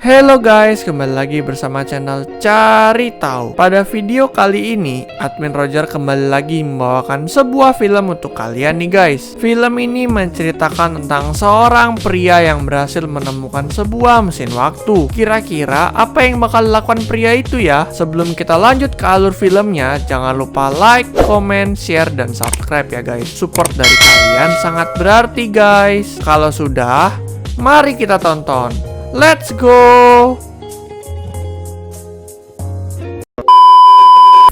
Halo guys, kembali lagi bersama channel Cari Tahu. Pada video kali ini, admin Roger kembali lagi membawakan sebuah film untuk kalian nih guys. Film ini menceritakan tentang seorang pria yang berhasil menemukan sebuah mesin waktu. Kira-kira apa yang bakal dilakukan pria itu ya? Sebelum kita lanjut ke alur filmnya, jangan lupa like, comment, share, dan subscribe ya guys. Support dari kalian sangat berarti guys. Kalau sudah, mari kita tonton. Let's go!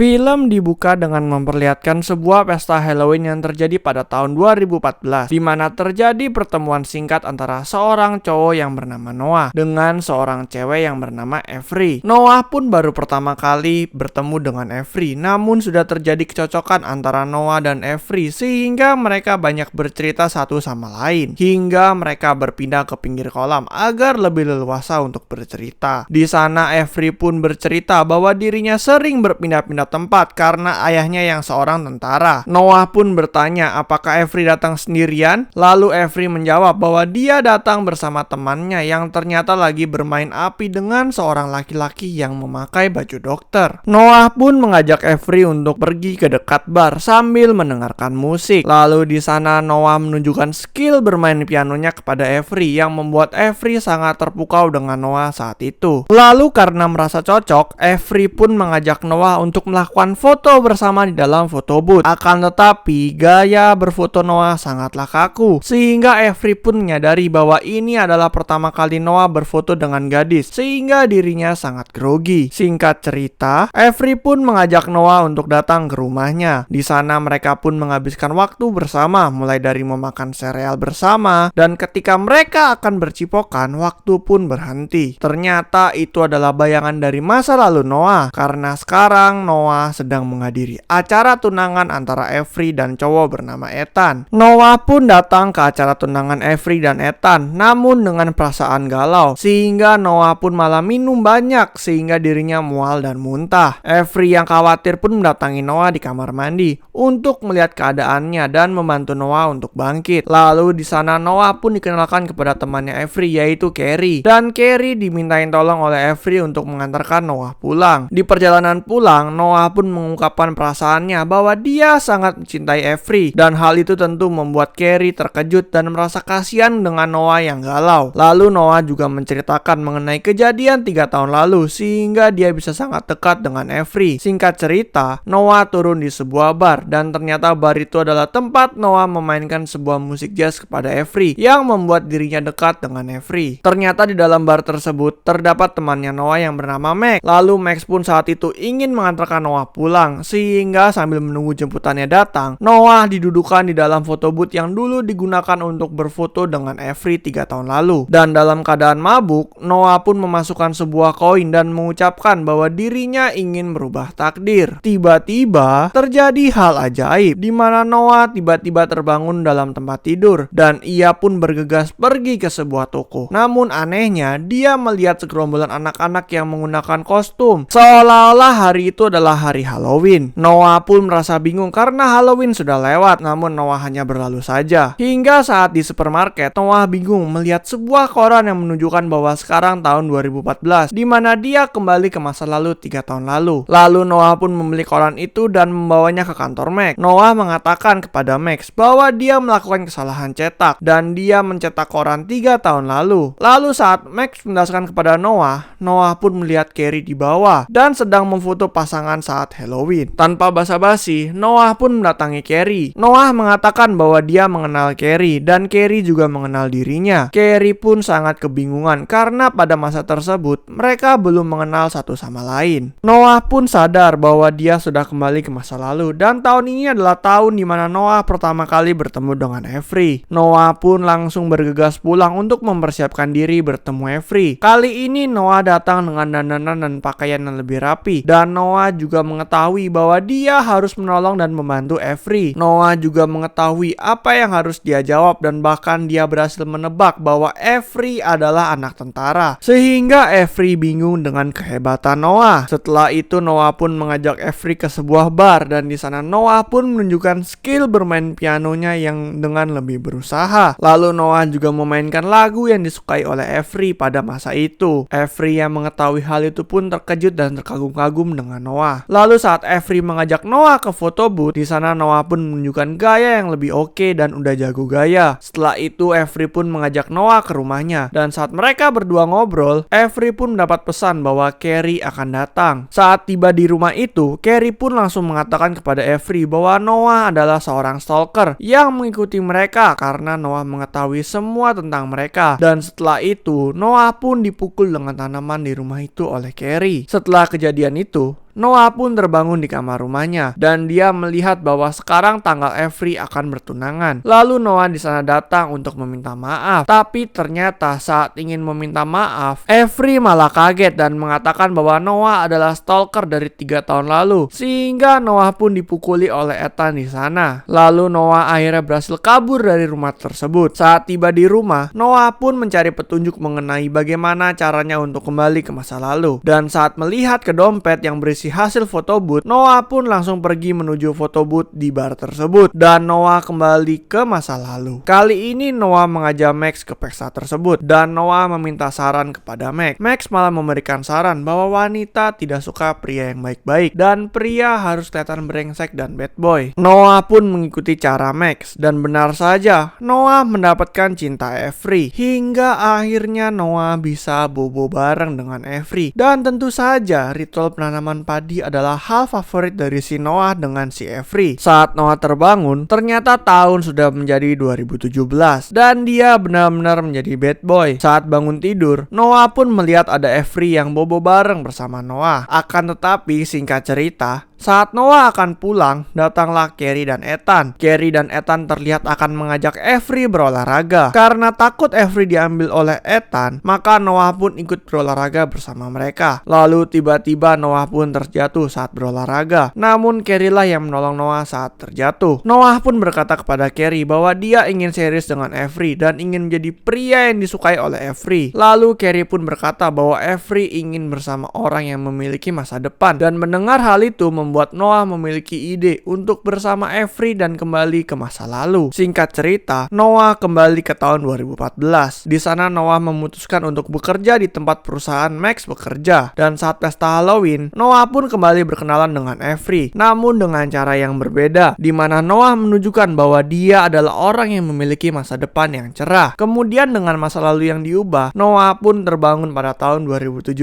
Film dibuka dengan memperlihatkan sebuah pesta Halloween yang terjadi pada tahun 2014, di mana terjadi pertemuan singkat antara seorang cowok yang bernama Noah dengan seorang cewek yang bernama Avery. Noah pun baru pertama kali bertemu dengan Avery, namun sudah terjadi kecocokan antara Noah dan Avery sehingga mereka banyak bercerita satu sama lain, hingga mereka berpindah ke pinggir kolam agar lebih leluasa untuk bercerita. Di sana Avery pun bercerita bahwa dirinya sering berpindah-pindah tempat karena ayahnya yang seorang tentara. Noah pun bertanya apakah Avery datang sendirian, lalu Avery menjawab bahwa dia datang bersama temannya yang ternyata lagi bermain api dengan seorang laki-laki yang memakai baju dokter. Noah pun mengajak Avery untuk pergi ke dekat bar sambil mendengarkan musik. Lalu di sana Noah menunjukkan skill bermain pianonya kepada Avery yang membuat Avery sangat terpukau dengan Noah saat itu. Lalu karena merasa cocok, Avery pun mengajak Noah untuk melakukan foto bersama di dalam foto booth. Akan tetapi gaya berfoto Noah sangatlah kaku, sehingga Avery pun menyadari bahwa ini adalah pertama kali Noah berfoto dengan gadis, sehingga dirinya sangat grogi. Singkat cerita, Avery pun mengajak Noah untuk datang ke rumahnya. Di sana mereka pun menghabiskan waktu bersama, mulai dari memakan sereal bersama, dan ketika mereka akan bercipokan, waktu pun berhenti. Ternyata itu adalah bayangan dari masa lalu Noah, karena sekarang Noah sedang menghadiri acara tunangan antara Avery dan cowok bernama Ethan. Noah pun datang ke acara tunangan Avery dan Ethan, namun dengan perasaan galau, sehingga Noah pun malah minum banyak sehingga dirinya mual dan muntah. Avery yang khawatir pun mendatangi Noah di kamar mandi untuk melihat keadaannya dan membantu Noah untuk bangkit. Lalu di sana Noah pun dikenalkan kepada temannya Avery, yaitu Carrie, dan Carrie dimintain tolong oleh Avery untuk mengantarkan Noah pulang. Di perjalanan pulang, Noah pun mengungkapkan perasaannya bahwa dia sangat mencintai Avery, dan hal itu tentu membuat Carrie terkejut dan merasa kasihan dengan Noah yang galau. Lalu Noah juga menceritakan mengenai kejadian 3 tahun lalu sehingga dia bisa sangat dekat dengan Avery. Singkat cerita, Noah turun di sebuah bar, dan ternyata bar itu adalah tempat Noah memainkan sebuah musik jazz kepada Avery yang membuat dirinya dekat dengan Avery. Ternyata di dalam bar tersebut terdapat temannya Noah yang bernama Max. Lalu Max pun saat itu ingin mengantarkan Noah pulang, sehingga sambil menunggu jemputannya datang, Noah didudukan di dalam foto booth yang dulu digunakan untuk berfoto dengan Avery 3 tahun lalu. Dan dalam keadaan mabuk, Noah pun memasukkan sebuah koin dan mengucapkan bahwa dirinya ingin merubah takdir. Tiba-tiba terjadi hal ajaib, di mana Noah tiba-tiba terbangun dalam tempat tidur dan ia pun bergegas pergi ke sebuah toko. Namun anehnya, dia melihat segerombolan anak-anak yang menggunakan kostum, seolah-olah hari itu adalah hari Halloween. Noah pun merasa bingung karena Halloween sudah lewat, namun Noah hanya berlalu saja. Hingga saat di supermarket, Noah bingung melihat sebuah koran yang menunjukkan bahwa sekarang tahun 2014, di mana dia kembali ke masa lalu 3 tahun lalu. Lalu Noah pun membeli koran itu dan membawanya ke kantor Max. Noah mengatakan kepada Max bahwa dia melakukan kesalahan cetak dan dia mencetak koran 3 tahun lalu. Lalu saat Max menjelaskan kepada Noah, Noah pun melihat Carrie di bawah dan sedang memfoto pasangan saat Halloween. Tanpa basa-basi, Noah pun mendatangi Carrie. Noah mengatakan bahwa dia mengenal Carrie dan Carrie juga mengenal dirinya. Carrie pun sangat kebingungan karena pada masa tersebut mereka belum mengenal satu sama lain. Noah pun sadar bahwa dia sudah kembali ke masa lalu dan tahun ini adalah tahun di mana Noah pertama kali bertemu dengan Avery. Noah pun langsung bergegas pulang untuk mempersiapkan diri bertemu Avery. Kali ini Noah datang dengan dandanan dan pakaian yang lebih rapi, dan Noah juga juga mengetahui bahwa dia harus menolong dan membantu Avery. Noah juga mengetahui apa yang harus dia jawab dan bahkan dia berhasil menebak bahwa Avery adalah anak tentara. Sehingga Avery bingung dengan kehebatan Noah. Setelah itu Noah pun mengajak Avery ke sebuah bar dan di sana Noah pun menunjukkan skill bermain pianonya yang dengan lebih berusaha. Lalu Noah juga memainkan lagu yang disukai oleh Avery pada masa itu. Avery yang mengetahui hal itu pun terkejut dan terkagum-kagum dengan Noah. Lalu saat Avery mengajak Noah ke foto booth, di sana Noah pun menunjukkan gaya yang lebih oke dan udah jago gaya. Setelah itu Avery pun mengajak Noah ke rumahnya dan saat mereka berdua ngobrol, Avery pun mendapat pesan bahwa Carrie akan datang. Saat tiba di rumah itu, Carrie pun langsung mengatakan kepada Avery bahwa Noah adalah seorang stalker yang mengikuti mereka karena Noah mengetahui semua tentang mereka. Dan setelah itu, Noah pun dipukul dengan tanaman di rumah itu oleh Carrie. Setelah kejadian itu, Noah pun terbangun di kamar rumahnya dan dia melihat bahwa sekarang tanggal Avery akan bertunangan. Lalu Noah di sana datang untuk meminta maaf. Tapi ternyata saat ingin meminta maaf, Avery malah kaget dan mengatakan bahwa Noah adalah stalker dari 3 tahun lalu. Sehingga Noah pun dipukuli oleh Ethan di sana. Lalu Noah akhirnya berhasil kabur dari rumah tersebut. Saat tiba di rumah, Noah pun mencari petunjuk mengenai bagaimana caranya untuk kembali ke masa lalu. Dan saat melihat ke dompet yang berisi hasil foto booth, Noah pun langsung pergi menuju foto booth di bar tersebut dan Noah kembali ke masa lalu. Kali ini Noah mengajak Max ke pesta tersebut dan Noah meminta saran kepada Max. Max malah memberikan saran bahwa wanita tidak suka pria yang baik-baik dan pria harus kelihatan brengsek dan bad boy. Noah pun mengikuti cara Max dan benar saja Noah mendapatkan cinta Avery hingga akhirnya Noah bisa bobo bareng dengan Avery. Dan tentu saja ritual penanaman padi adalah hal favorit dari si Noah dengan si Avery. Saat Noah terbangun, ternyata tahun sudah menjadi 2017 dan dia benar-benar menjadi bad boy. Saat bangun tidur, Noah pun melihat ada Avery yang bobo bareng bersama Noah. Akan tetapi singkat cerita, saat Noah akan pulang, datanglah Carrie dan Ethan. Carrie dan Ethan terlihat akan mengajak Avery berolahraga. Karena takut Avery diambil oleh Ethan, maka Noah pun ikut berolahraga bersama mereka. Lalu tiba-tiba Noah pun terjatuh saat berolahraga. Namun Carrie lah yang menolong Noah saat terjatuh. Noah pun berkata kepada Carrie bahwa dia ingin serius dengan Avery dan ingin menjadi pria yang disukai oleh Avery. Lalu Carrie pun berkata bahwa Avery ingin bersama orang yang memiliki masa depan. Dan mendengar hal itu membuat Noah memiliki ide untuk bersama Avery dan kembali ke masa lalu. Singkat cerita, Noah kembali ke tahun 2014. Di sana Noah memutuskan untuk bekerja di tempat perusahaan Max bekerja. Dan saat pesta Halloween, Noah pun kembali berkenalan dengan Avery, namun dengan cara yang berbeda, di mana Noah menunjukkan bahwa dia adalah orang yang memiliki masa depan yang cerah. Kemudian dengan masa lalu yang diubah, Noah pun terbangun pada tahun 2017.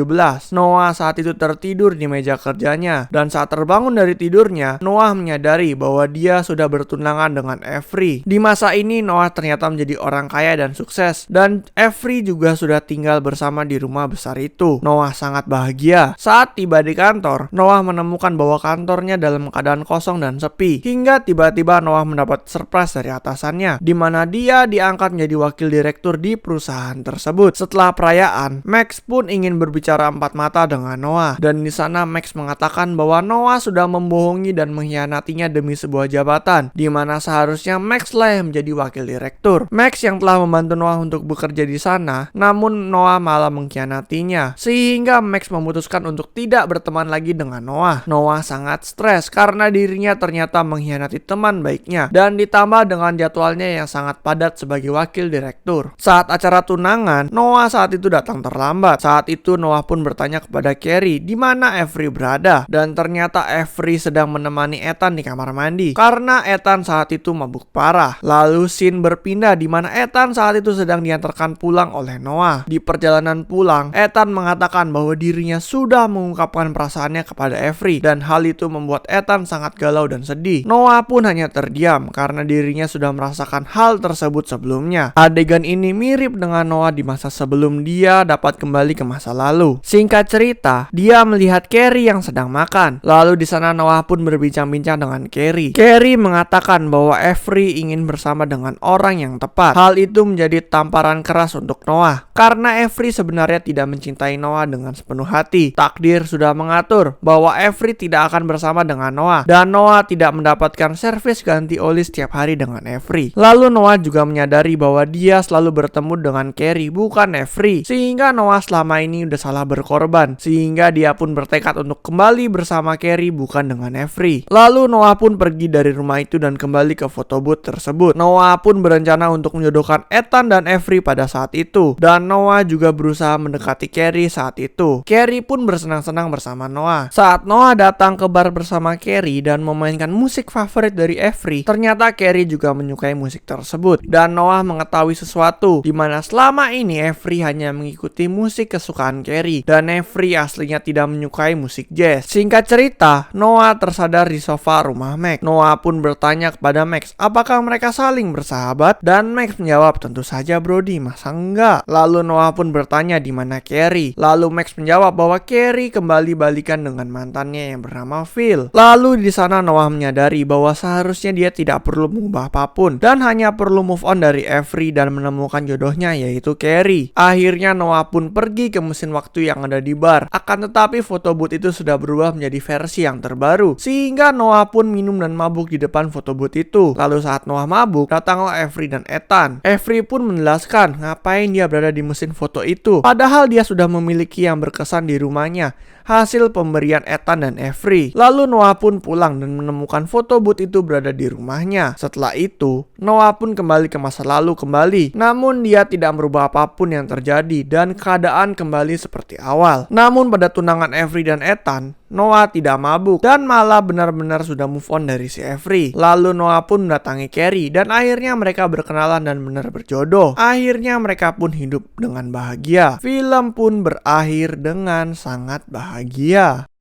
Noah saat itu tertidur di meja kerjanya dan saat terbangun dari tidurnya, Noah menyadari bahwa dia sudah bertunangan dengan Avery. Di masa ini Noah ternyata menjadi orang kaya dan sukses dan Avery juga sudah tinggal bersama di rumah besar itu. Noah sangat bahagia. Saat tiba di kantor, Noah menemukan bahwa kantornya dalam keadaan kosong dan sepi. Hingga tiba-tiba Noah mendapat surprise dari atasannya, di mana dia diangkat menjadi wakil direktur di perusahaan tersebut. Setelah perayaan, Max pun ingin berbicara empat mata dengan Noah dan di sana Max mengatakan bahwa Noah sudah membohongi dan mengkhianatinya demi sebuah jabatan, di mana seharusnya Max lah yang menjadi wakil direktur. Max yang telah membantu Noah untuk bekerja di sana, namun Noah malah mengkhianatinya, sehingga Max memutuskan untuk tidak berteman lagi dengan Noah. Noah sangat stres karena dirinya ternyata mengkhianati teman baiknya, dan ditambah dengan jadwalnya yang sangat padat sebagai wakil direktur. Saat acara tunangan, Noah saat itu datang terlambat. Saat itu Noah pun bertanya kepada Carrie di mana Avery berada, dan ternyata Avery sedang menemani Ethan di kamar mandi karena Ethan saat itu mabuk parah. Lalu scene berpindah di mana Ethan saat itu sedang diantarkan pulang oleh Noah. Di perjalanan pulang, Ethan mengatakan bahwa dirinya sudah mengungkapkan perasaannya kepada Avery dan hal itu membuat Ethan sangat galau dan sedih. Noah pun hanya terdiam karena dirinya sudah merasakan hal tersebut sebelumnya. Adegan ini mirip dengan Noah di masa sebelum dia dapat kembali ke masa lalu. Singkat cerita, dia melihat Carrie yang sedang makan. Lalu Lalu di sana Noah pun berbincang-bincang dengan Carrie. Carrie mengatakan bahwa Avery ingin bersama dengan orang yang tepat. Hal itu menjadi tamparan keras untuk Noah, karena Avery sebenarnya tidak mencintai Noah dengan sepenuh hati. Takdir sudah mengatur bahwa Avery tidak akan bersama dengan Noah, dan Noah tidak mendapatkan servis ganti oli setiap hari dengan Avery. Lalu Noah juga menyadari bahwa dia selalu bertemu dengan Carrie, bukan Avery, sehingga Noah selama ini udah salah berkorban, sehingga dia pun bertekad untuk kembali bersama Carrie bukan dengan Avery. Lalu Noah pun pergi dari rumah itu dan kembali ke foto booth tersebut. Noah pun berencana untuk menjodohkan Ethan dan Avery pada saat itu, dan Noah juga berusaha mendekati Carrie saat itu. Carrie pun bersenang-senang bersama Noah. Saat Noah datang ke bar bersama Carrie dan memainkan musik favorit dari Avery, ternyata Carrie juga menyukai musik tersebut, dan Noah mengetahui sesuatu, di mana selama ini Avery hanya mengikuti musik kesukaan Carrie, dan Avery aslinya tidak menyukai musik jazz. Singkat cerita, Noah tersadar di sofa rumah Max. Noah pun bertanya kepada Max, apakah mereka saling bersahabat? Dan Max menjawab, tentu saja Brody, masa enggak? Lalu Noah pun bertanya di mana Carrie. Lalu Max menjawab bahwa Carrie kembali balikan dengan mantannya yang bernama Phil. Lalu di sana Noah menyadari bahwa seharusnya dia tidak perlu mengubah apapun, dan hanya perlu move on dari Avery dan menemukan jodohnya, yaitu Carrie. Akhirnya Noah pun pergi ke mesin waktu yang ada di bar. Akan tetapi foto booth itu sudah berubah menjadi versi yang terbaru, sehingga Noah pun minum dan mabuk di depan foto booth itu. Lalu saat Noah mabuk, datanglah Avery dan Ethan. Avery pun menjelaskan ngapain dia berada di mesin foto itu, padahal dia sudah memiliki yang berkesan di rumahnya, hasil pemberian Ethan dan Avery. Lalu Noah pun pulang dan menemukan foto booth itu berada di rumahnya. Setelah itu, Noah pun kembali ke masa lalu kembali, namun dia tidak merubah apapun yang terjadi dan keadaan kembali seperti awal. Namun pada tunangan Avery dan Ethan, Noah tidak mabuk dan malah benar-benar sudah move on dari si Avery. Lalu Noah pun mendatangi Carrie dan akhirnya mereka berkenalan dan benar berjodoh. Akhirnya mereka pun hidup dengan bahagia. Film pun berakhir dengan sangat bahagia.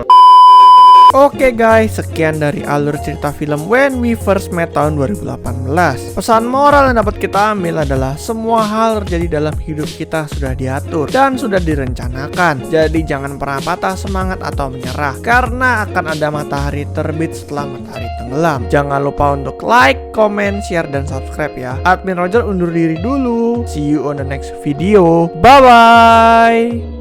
Oke guys, sekian dari alur cerita film When We First Met tahun 2018. Pesan moral yang dapat kita ambil adalah semua hal terjadi dalam hidup kita sudah diatur dan sudah direncanakan. Jadi jangan pernah patah semangat atau menyerah, karena akan ada matahari terbit setelah matahari tenggelam. Jangan lupa untuk like, comment, share, dan subscribe ya. Admin Roger undur diri dulu. See you on the next video. Bye bye.